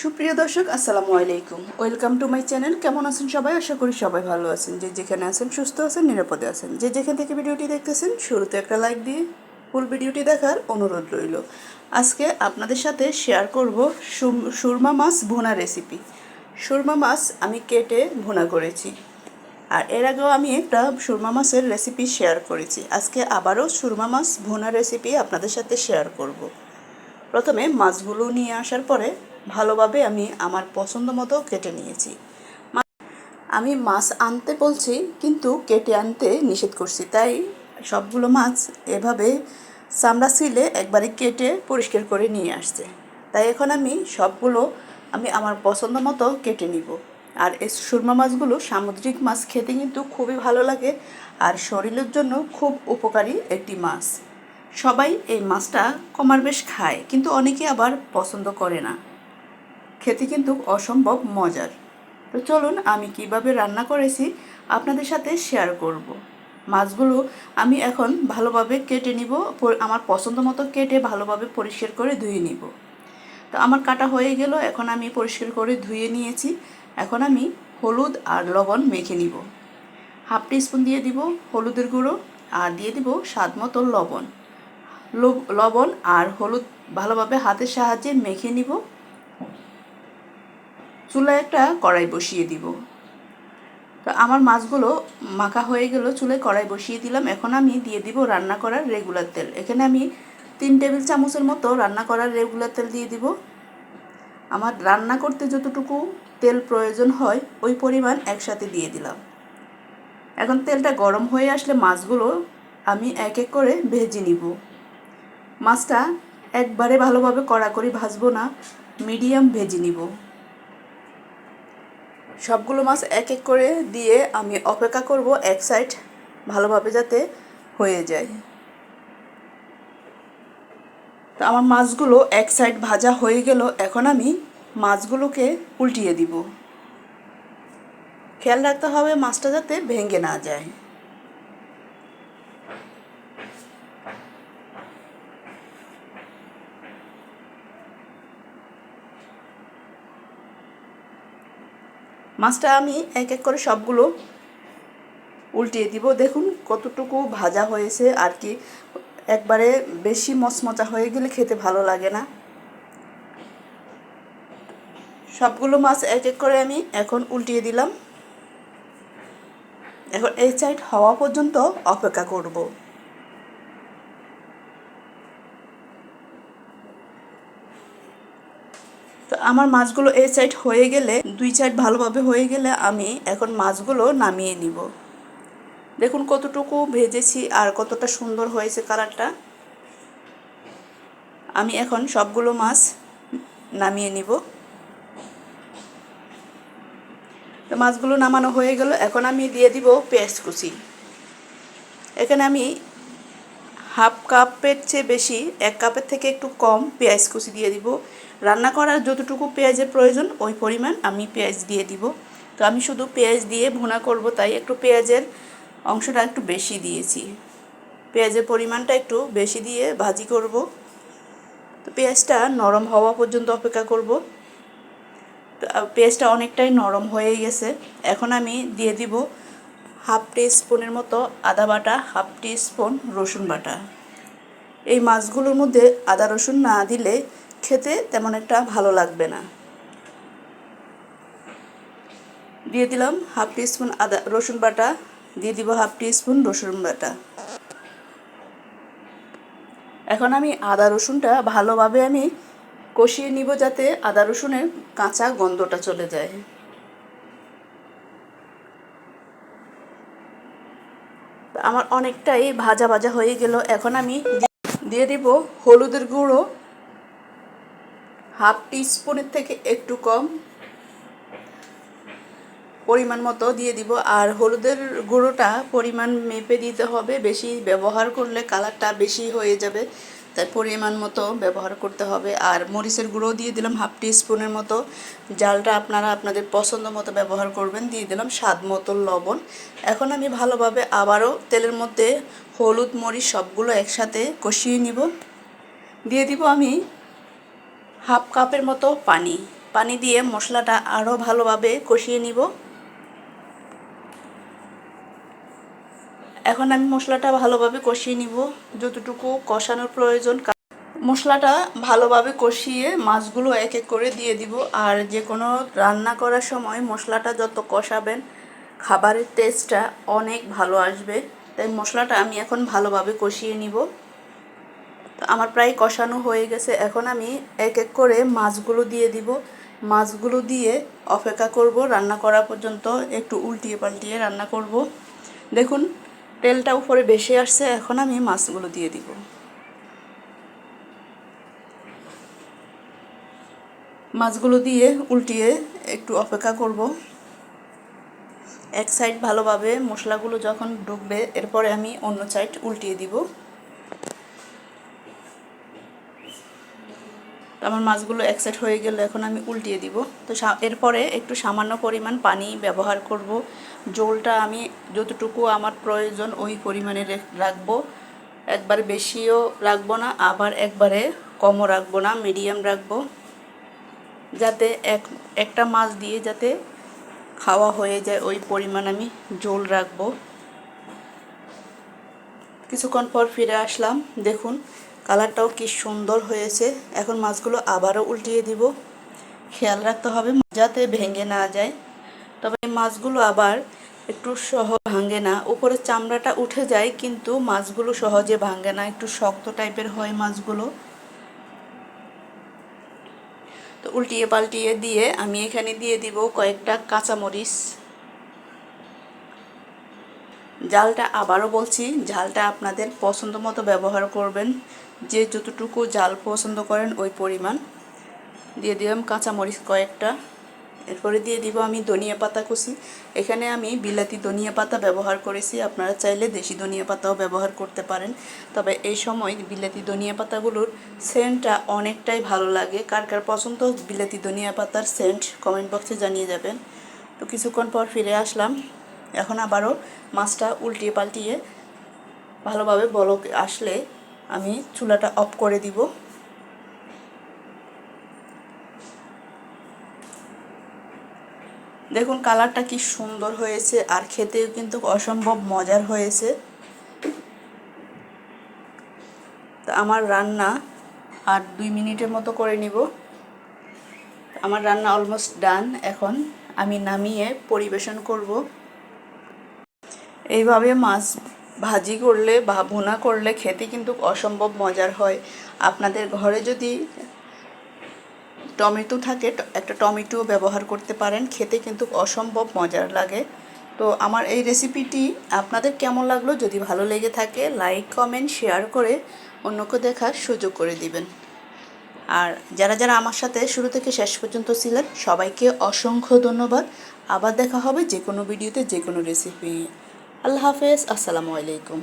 সুপ্রিয় দর্শক আসসালামু আলাইকুম, ওয়েলকাম টু মাই চ্যানেল। কেমন আছেন সবাই? আশা করি সবাই ভালো আছেন। যে যেখানে আছেন সুস্থ আছেন, নিরাপদে আছেন। যে যেখান থেকে ভিডিওটি দেখতেছেন শুরুতে একটা লাইক দিয়ে ফুল ভিডিওটি দেখার অনুরোধ রইল। আজকে আপনাদের সাথে শেয়ার করব সুরমা মাছ ভুনা রেসিপি। সুরমা মাছ আমি কেটে ভুনা করেছি, আর এর আগেও আমি একটা সুরমা মাছের রেসিপি শেয়ার করেছি। আজকে আবারও সুরমা মাছ ভুনা রেসিপি আপনাদের সাথে শেয়ার করব। প্রথমে মাছগুলো নিয়ে আসার পরে ভালোভাবে আমি আমার পছন্দ মতো কেটে নিয়েছি। আমি মাছ আনতে বলছি কিন্তু কেটে আনতে নিষেধ করছি, তাই সবগুলো মাছ এভাবে চামড়া ছিলে একবারে কেটে পরিষ্কার করে নিয়ে আসছে। তাই এখন আমি সবগুলো আমার পছন্দ মতো কেটে নিব। আর এই সুরমা মাছগুলো সামুদ্রিক মাছ, খেতে কিন্তু খুবই ভালো লাগে আর শরীরের জন্য খুব উপকারী একটি মাছ। সবাই এই মাছটা কমার বেশ খায়, কিন্তু অনেকে আবার পছন্দ করে না। খেতে কিন্তু অসম্ভব মজার। তো চলুন আমি কিভাবে রান্না করেছি আপনাদের সাথে শেয়ার করব। মাছগুলো আমি এখন ভালোভাবে কেটে নিব, আমার পছন্দ মতো কেটে ভালোভাবে পরিষ্কার করে ধুয়ে নিব। তো আমার কাটা হয়ে গেল, এখন আমি পরিষ্কার করে ধুয়ে নিয়েছি। এখন আমি হলুদ আর লবণ মেখে নিব। হাফ টিস্পুন দিয়ে দিব হলুদের গুঁড়ো, আর দিয়ে দিব স্বাদ মতো লবণ। লবণ আর হলুদ ভালোভাবে হাতের সাহায্যে মেখে নিব। চুলায় একটা কড়াই বসিয়ে দিব। তো আমার মাছগুলো মাখা হয়ে গেল, চুলায় কড়াই বসিয়ে দিলাম। এখন আমি দিয়ে দিব রান্না করার রেগুলার তেল। এখানে আমি 3 টেবিল চামচের মতো রান্না করার রেগুলার তেল দিয়ে দিব। আমার রান্না করতে যতটুকু তেল প্রয়োজন হয় ওই পরিমাণ একসাথে দিয়ে দিলাম। এখন তেলটা গরম হয়ে আসলে মাছগুলো আমি এক এক করে ভেজে নিব। মাছটা একবারে ভালোভাবে কড়া করে ভাজবো না, মিডিয়াম ভেজে নিব। সবগুলো মাছ এক এক করে দিয়ে আমি অপেক্ষা করব এক সাইড ভালোভাবে যাতে হয়ে যায়। তো আমার মাছগুলো এক সাইড ভাজা হয়ে গেল, এখন আমি মাছগুলোকে উল্টিয়ে দিব। খেয়াল রাখতে হবে মাছটা যাতে ভেঙে না যায়। মাছটা আমি এক এক করে সবগুলো উল্টিয়ে দিব। দেখুন কতটুকু ভাজা হয়েছে, আর কি একবারে বেশি মচমচা হয়ে গেলে খেতে ভালো লাগে না। সবগুলো মাছ এক এক করে আমি এখন উল্টিয়ে দিলাম। এখন এই সাইড হওয়া পর্যন্ত অপেক্ষা করব। তো আমার মাছগুলো এই সাইড হয়ে গেলে, 2 সাইড ভালোভাবে হয়ে গেলে আমি এখন মাছগুলো নামিয়ে নিব। দেখুন কতটুকু ভেজেছি আর কতটা সুন্দর হয়েছে কালারটা। আমি এখন সবগুলো মাছ নামিয়ে নিব। তো মাছগুলো নামানো হয়ে গেল, এখন আমি দিয়ে দিব পেঁয়াজ কুচি। এখানে আমি হাফ কাপের চেয়ে বেশি, 1 কাপের থেকে একটু কম পেঁয়াজ কুচি দিয়ে দিব। রান্না করার যতটুকু পেঁয়াজের প্রয়োজন ওই পরিমাণ আমি পেঁয়াজ দিয়ে দিব। তো আমি শুধু পেঁয়াজ দিয়ে ভুনা করব, তাই একটু পেঁয়াজের অংশটা একটু বেশি দিয়েছি। পেঁয়াজের পরিমাণটা একটু বেশি দিয়ে ভাজি করব। তো পেঁয়াজটা নরম হওয়া পর্যন্ত অপেক্ষা করব। তো পেঁয়াজটা অনেকটাই নরম হয়ে গেছে, এখন আমি দিয়ে দিব হাফ টিস্পুনের মতো আদা বাটা, হাফ টিস্পুন রসুন বাটা। এই মাছগুলোর মধ্যে আদা রসুন না দিলে খেতে তেমন একটা ভালো লাগবে না। দিয়ে দিলাম হাফ টিস্পুন আদা রসুন বাটা, দিয়ে দিব হাফ টিস্পুন রসুন বাটা। এখন আমি আদা রসুনটা ভালোভাবে আমি কষিয়ে নিব, যাতে আদা রসুনের কাঁচা গন্ধটা চলে যায়। আমার অনেকটাই ভাজা ভাজা হয়ে গেল, এখন আমি দিয়ে দিব হলুদের গুঁড়ো হাফ টিস্পুনের থেকে একটু কম পরিমাণ মতো দিয়ে দিব। আর হলুদের গুঁড়োটা পরিমাণ মেপে দিতে হবে, বেশি ব্যবহার করলে কালারটা বেশি হয়ে যাবে, তাই পরিমাণ মতো ব্যবহার করতে হবে। আর মরিচের গুঁড়ো দিয়ে দিলাম হাফ টিস্পুনের মতো, জালটা আপনারা আপনাদের পছন্দ মতো ব্যবহার করবেন। দিয়ে দিলাম স্বাদ মতো লবণ। এখন আমি ভালোভাবে আবারও তেলের মধ্যে হলুদ মরিচ সবগুলো একসাথে কষিয়ে নিব। দিয়ে দিব আমি হাফ কাপের মতো পানি। পানি দিয়ে মশলাটা আরও ভালোভাবে কষিয়ে নিব। এখন আমি মশলাটা ভালোভাবে কষিয়ে নিব যতটুকু কষানোর প্রয়োজন। মশলাটা ভালোভাবে কষিয়ে মাছগুলো এক এক করে দিয়ে দিব। আর যে কোনো রান্না করার সময় মশলাটা যত কষাবেন খাবারের টেস্টটা অনেক ভালো আসবে। তাই মশলাটা আমি এখন ভালোভাবে কষিয়ে নিব। তো আমার প্রায় কষানো হয়ে গেছে। এখন আমি এক এক করে মাছগুলো দিয়ে দিব। মাছগুলো দিয়ে অপেক্ষা করব রান্না করা পর্যন্ত। একটু উল্টিয়ে পাল্টিয়ে রান্না করব। দেখুন তেলটা উপরে বেশি আসছে। এখন আমি মাছগুলো দিয়ে দিব। মাছগুলো দিয়ে উল্টিয়ে একটু অপেক্ষা করব। এক সাইড ভালোভাবে মশলাগুলো যখন ঢুকবে এরপরে আমি অন্য সাইড উল্টিয়ে দিব। আমার মাছগুলো এক সাইড হয়ে গেলে এখন আমি উল্টিয়ে দিব। তো এরপরে একটু সামান্য পরিমাণ পানি ব্যবহার করব। ঝোলটা আমি যতটুকু আমার প্রয়োজন ওই পরিমাণে রাখবো। একবারে বেশিও রাখবো না, আবার একবারে কমও রাখবো না, মিডিয়াম রাখবো, যাতে একটা মাছ দিয়ে যাতে খাওয়া হয়ে যায় ওই পরিমাণ আমি ঝোল রাখবো। কিছুক্ষণ পর ফিরে আসলাম। দেখুন কালারটাও কি সুন্দর হয়েছে। এখন মাছগুলো আবারও উল্টিয়ে দিব। খেয়াল রাখতে হবে যাতে ভেঙে না যায়। তবে মাছগুলো আবার একটু ভাঙে না, উপরে চামড়াটা উঠে যায় কিন্তু মাছগুলো সহজে ভাঙে না, একটু শক্ত টাইপের হয় মাছগুলো। তো উল্টিয়ে পাল্টিয়ে দিয়ে আমি এখানে দিয়ে দিব কয়েকটা কাঁচামরিচ। জালটা আবারও বলছি, ঝালটা আপনাদের পছন্দ মতো ব্যবহার করবেন। যে যতটুকু ঝাল পছন্দ করেন ওই পরিমাণ দিয়ে দিলাম কাঁচামরিচ কয়েকটা। এরপরে দিয়ে দিব আমি ধনিয়া পাতা কুচি। এখানে আমি বিলাতি ধনিয়া পাতা ব্যবহার করেছি, আপনারা চাইলে দেশি ধনিয়া পাতাও ব্যবহার করতে পারেন। তবে এই সময় বিলাতি ধনিয়া পাতাগুলোর সেন্টটা অনেকটাই ভালো লাগে। কার কার পছন্দ বিলাতি ধনিয়া পাতার সেন্ট কমেন্ট বক্সে জানিয়ে যাবেন। তো কিছুক্ষণ পর ফিরে আসলাম। এখন আবারও মাছটা উল্টিয়ে পাল্টিয়ে ভালোভাবে বলক আসলে আমি চুলাটা অফ করে দিব। দেখুন কালারটা কি সুন্দর হয়েছে আর খেতেও কিন্তু অসম্ভব মজার হয়েছে। তো আমার রান্না আর 2 মিনিটের মতো করে নিব। আমার রান্না অলমোস্ট ডান। এখন আমি নামিয়ে পরিবেশন করব। এইভাবে মাছ ভাজি করলে বা ভুনা করলে খেতে কিন্তু অসম্ভব মজার হয়। আপনাদের ঘরে যদি টমেটো থাকে একটা টমেটো ব্যবহার করতে পারেন, খেতে কিন্তু অসম্ভব মজার লাগে। তো আমার এই রেসিপিটি আপনাদের কেমন লাগলো, যদি ভালো লেগে থাকে লাইক কমেন্ট শেয়ার করে অন্যকে দেখার সুযোগ করে দিবেন। আর যারা যারা আমার সাথে শুরু থেকে শেষ পর্যন্ত ছিলেন সবাইকে অসংখ্য ধন্যবাদ। আবার দেখা হবে যে কোনো ভিডিওতে যে কোনো রেসিপি। আল্লাহ হাফেজ, আসসালামু আলাইকুম।